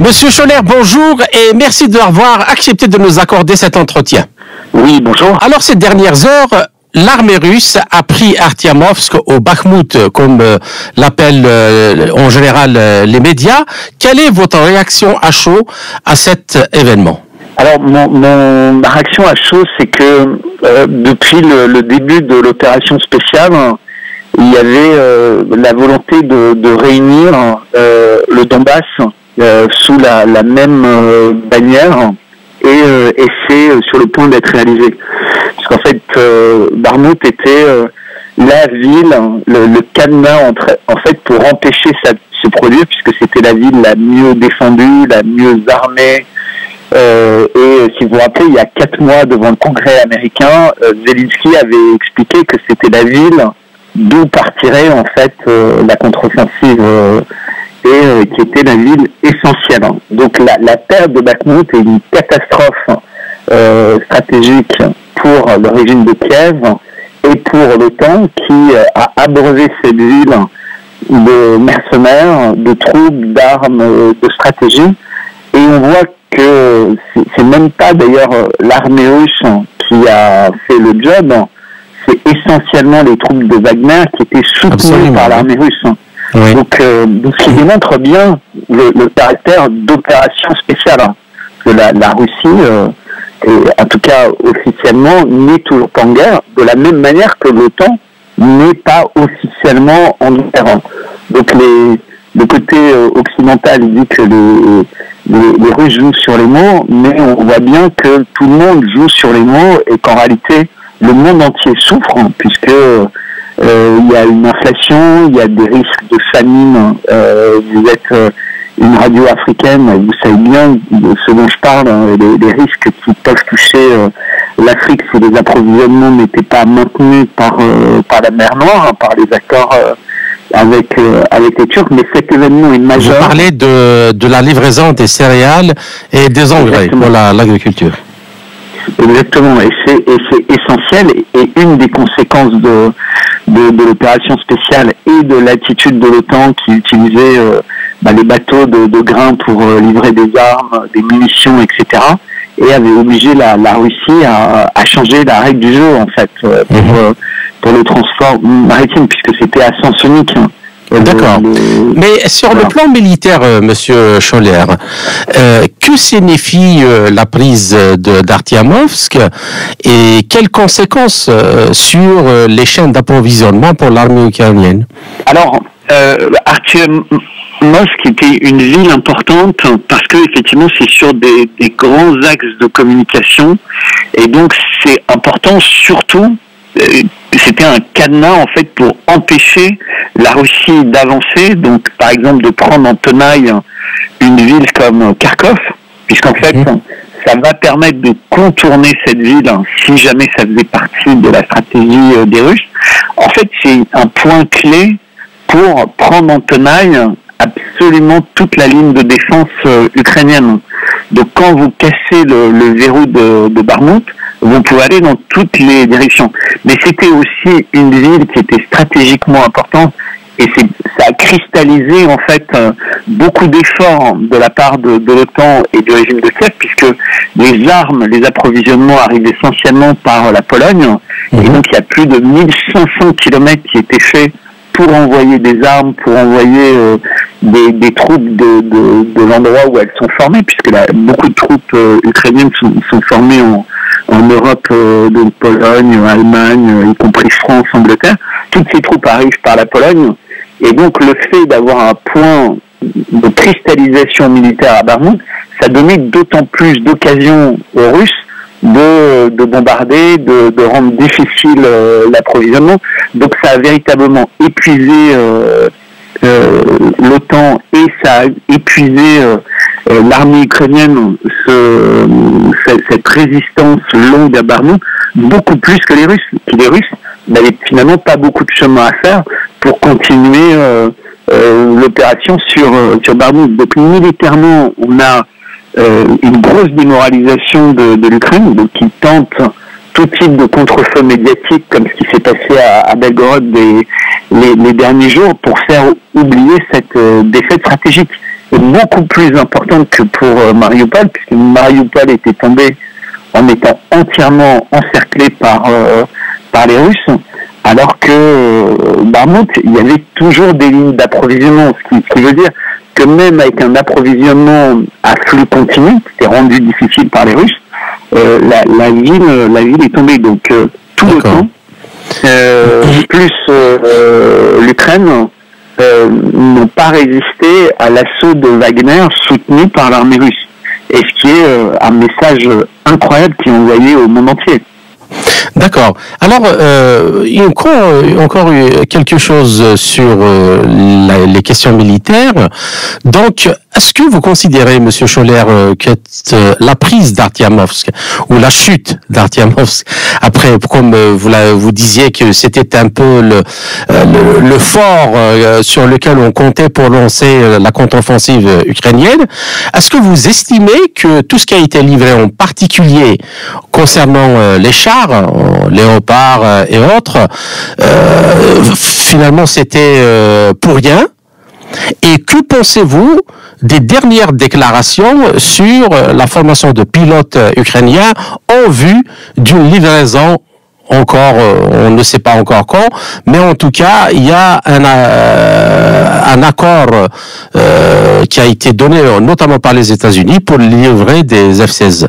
Monsieur Scholler, bonjour et merci d'avoir accepté de nous accorder cet entretien. Oui, bonjour. Alors, ces dernières heures, l'armée russe a pris Artyamovsk au Bakhmout, comme l'appellent en général les médias. Quelle est votre réaction à chaud à cet événement? Alors, ma réaction à chaud, c'est que depuis le début de l'opération spéciale, il y avait la volonté de réunir le Donbass sous la même bannière et c'est sur le point d'être réalisé. Parce qu'en fait, Bakhmout était la ville, le cadenas en fait pour empêcher ça de se produire, puisque c'était la ville la mieux défendue, la mieux armée. Et si vous vous rappelez, il y a 4 mois devant le Congrès américain, Zelensky avait expliqué que c'était la ville d'où partirait en fait la contre-offensive et qui était la ville essentielle. Donc la perte de Bakhmout est une catastrophe stratégique pour le régime de Kiev et pour l'OTAN qui a abreuvé cette ville de mercenaires, de troupes, d'armes, de stratégie. Et on voit que c'est même pas d'ailleurs l'armée russe qui a fait le job, c'est essentiellement les troupes de Wagner qui étaient soutenues par l'armée russe. Oui. Donc ce qui démontre bien le caractère d'opération spéciale. Que la Russie, en tout cas officiellement, n'est toujours pas en guerre, de la même manière que l'OTAN n'est pas officiellement en guerre. Donc le côté occidental dit que les Russes jouent sur les mots, mais on voit bien que tout le monde joue sur les mots et qu'en réalité, le monde entier souffre, puisque il y a une inflation, il y a des risques de famine. Vous êtes une radio africaine, vous savez bien ce dont je parle, les risques qui peuvent toucher l'Afrique si les approvisionnements n'étaient pas maintenus par la mer Noire, par les accords avec les Turcs, mais cet événement est majeur. Vous parlez de la livraison des céréales et des engrais pour l'agriculture. Exactement, et c'est essentiel, et une des conséquences de l'opération spéciale et de l'attitude de l'OTAN qui utilisait les bateaux de grains pour livrer des armes, des munitions, etc., et avait obligé la Russie à changer la règle du jeu, en fait, pour le transport maritime, puisque c'était à sens unique. D'accord. Mais sur le plan militaire, Monsieur Scholler, que signifie la prise d'Artyamovsk et quelles conséquences sur les chaînes d'approvisionnement pour l'armée ukrainienne? Alors, Artyamovsk était une ville importante parce que effectivement c'est sur des grands axes de communication et donc c'est important surtout. C'était un cadenas en fait pour empêcher la Russie d'avancer, donc par exemple de prendre en tenaille une ville comme Kharkov, puisqu'en fait ça va permettre de contourner cette ville si jamais ça faisait partie de la stratégie des Russes. En fait, c'est un point clé pour prendre en tenaille absolument toute la ligne de défense ukrainienne. Donc quand vous cassez le verrou de Bakhmout, vous pouvez aller dans toutes les directions. Mais c'était aussi une ville qui était stratégiquement importante et ça a cristallisé en fait beaucoup d'efforts de la part de l'OTAN et du régime de Kiev, puisque les armes, les approvisionnements arrivent essentiellement par la Pologne. Et donc il y a plus de 1500 kilomètres qui étaient faits pour envoyer des armes, pour envoyer des troupes de l'endroit où elles sont formées, puisque beaucoup de troupes ukrainiennes sont formées en Europe, de Pologne, Allemagne, y compris France, Angleterre. Toutes ces troupes arrivent par la Pologne. Et donc le fait d'avoir un point de cristallisation militaire à Bakhmout, ça donnait d'autant plus d'occasions aux Russes de bombarder, de rendre difficile l'approvisionnement. Donc ça a véritablement épuisé l'OTAN et ça a épuisé l'armée ukrainienne, cette résistance longue à Bakhmout, beaucoup plus que les Russes. Les Russes n'avaient finalement pas beaucoup de chemin à faire pour continuer l'opération sur Bakhmout. Donc militairement, on a une grosse démoralisation de l'Ukraine, donc qui tente tout type de contre-feu médiatique, comme ce qui s'est passé à Belgorod les derniers jours, pour faire oublier cette défaite stratégique. beaucoup plus importante que pour Mariupol, puisque Mariupol était tombé en étant entièrement encerclé par les Russes, alors que Bakhmout, il y avait toujours des lignes d'approvisionnement, ce qui veut dire que même avec un approvisionnement à flux continu, c'était rendu difficile par les Russes, la ville est tombée. Donc tout le temps, plus l'Ukraine n'ont pas résisté à l'assaut de Wagner soutenu par l'armée russe. Et ce qui est un message incroyable qui est envoyé au monde entier. D'accord. Alors, encore quelque chose sur les questions militaires. Donc, est-ce que vous considérez, Monsieur Scholler, que la prise d'Artyamovsk ou la chute d'Artyamovsk, après, comme vous disiez que c'était un peu le fort sur lequel on comptait pour lancer la contre-offensive ukrainienne, est-ce que vous estimez que tout ce qui a été livré, en particulier concernant les chars, Léopard et autres, finalement c'était pour rien? Et que pensez-vous des dernières déclarations sur la formation de pilotes ukrainiens en vue d'une livraison encore, on ne sait pas encore quand, mais en tout cas, il y a un accord qui a été donné notamment par les États-Unis pour livrer des F-16.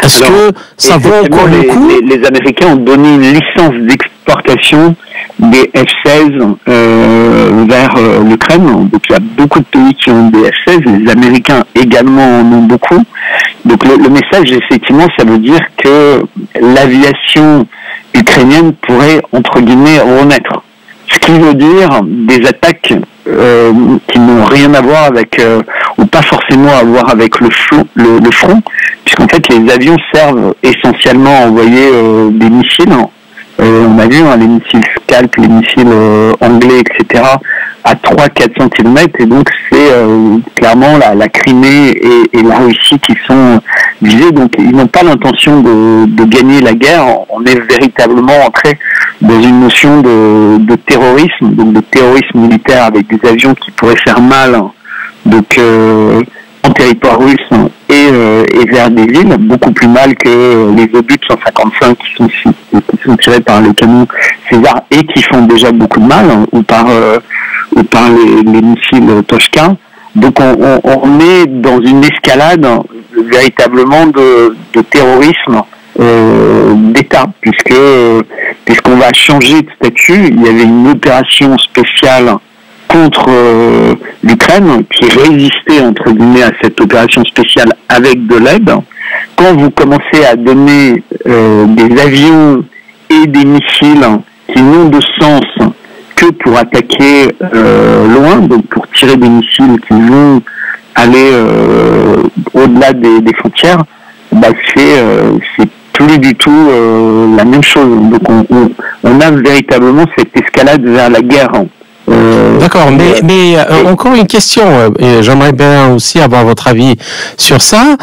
Est-ce que ça vaut encore le coup? Les Américains ont donné une licence d'exportation des F-16 vers l'Ukraine. Donc il y a beaucoup de pays qui ont des F-16, les Américains également en ont beaucoup. Donc le message, effectivement, ça veut dire que l'aviation ukrainienne pourrait, entre guillemets, renaître. Ce qui veut dire des attaques qui n'ont rien à voir avec, ou pas forcément à voir avec le front, puisqu'en fait les avions servent essentiellement à envoyer des missiles. On a vu les missiles Scalp, les missiles anglais, etc., à 300-400 km, et donc c'est clairement la Crimée et la Russie qui sont visés. Donc ils n'ont pas l'intention de gagner la guerre. On est véritablement entré dans une notion de terrorisme, donc de terrorisme militaire avec des avions qui pourraient faire mal, donc en territoire russe et vers des villes, beaucoup plus mal que les obus 155 qui sont tirés par les canons César et qui font déjà beaucoup de mal, ou par les missiles Toshka. Donc on est dans une escalade véritablement de terrorisme d'État, puisqu'on va changer de statut. Il y avait une opération spéciale contre l'Ukraine qui résistait entre guillemets à cette opération spéciale avec de l'aide. Quand vous commencez à donner des avions et des missiles qui n'ont de sens que pour attaquer loin, donc pour tirer des missiles qui vont aller au-delà des frontières, c'est plus du tout la même chose. Donc on a véritablement cette escalade vers la guerre. D'accord, mais encore une question, et j'aimerais bien aussi avoir votre avis sur ça.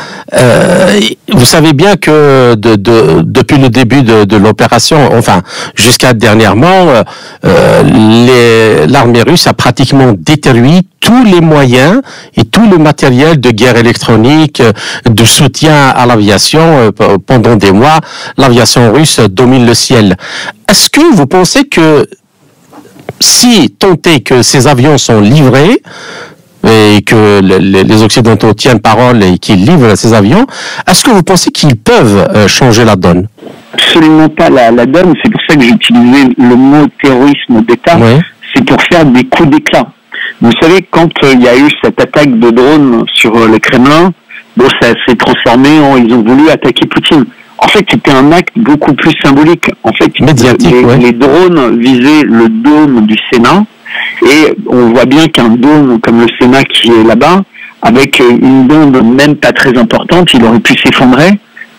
Vous savez bien que depuis le début de l'opération, enfin jusqu'à dernièrement, l'armée russe a pratiquement détruit tous les moyens et tout le matériel de guerre électronique, de soutien à l'aviation. Pendant des mois, l'aviation russe domine le ciel. Est-ce que vous pensez que si tant est que ces avions sont livrés et que les Occidentaux tiennent parole et qu'ils livrent ces avions, est-ce que vous pensez qu'ils peuvent changer la donne? Absolument pas la donne. C'est pour ça que j'ai utilisé le mot terrorisme d'État. Oui. C'est pour faire des coups d'éclat. Vous savez, quand il y a eu cette attaque de drones sur le Kremlin, ça s'est transformé en ils ont voulu attaquer Poutine. En fait, c'était un acte beaucoup plus symbolique. En fait, les drones visaient le dôme du Sénat, et on voit bien qu'un dôme comme le Sénat qui est là-bas, avec une bombe même pas très importante, il aurait pu s'effondrer,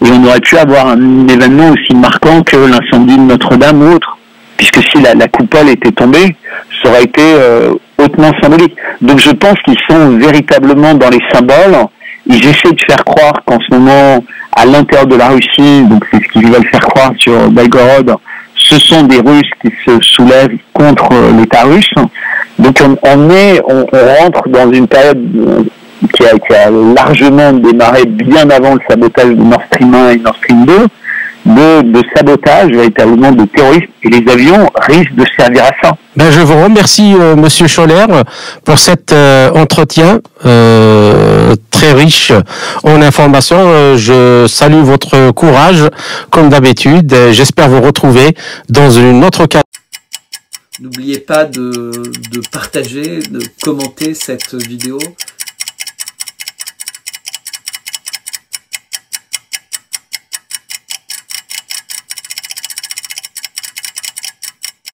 et on aurait pu avoir un événement aussi marquant que l'incendie de Notre-Dame ou autre. Puisque si la coupole était tombée, ça aurait été hautement symbolique. Donc je pense qu'ils sont véritablement dans les symboles. Ils essaient de faire croire qu'en ce moment, à l'intérieur de la Russie, donc c'est ce qu'ils veulent faire croire sur Belgorod, ce sont des Russes qui se soulèvent contre l'État russe. Donc on rentre dans une période qui a largement démarré bien avant le sabotage de Nord Stream 1 et Nord Stream 2, de sabotage véritablement de terrorisme, et les avions risquent de servir à ça. Ben, je vous remercie, Monsieur Scholler, pour cet entretien très riche en informations. Je salue votre courage, comme d'habitude. J'espère vous retrouver dans une autre cadre. N'oubliez pas de partager, de commenter cette vidéo.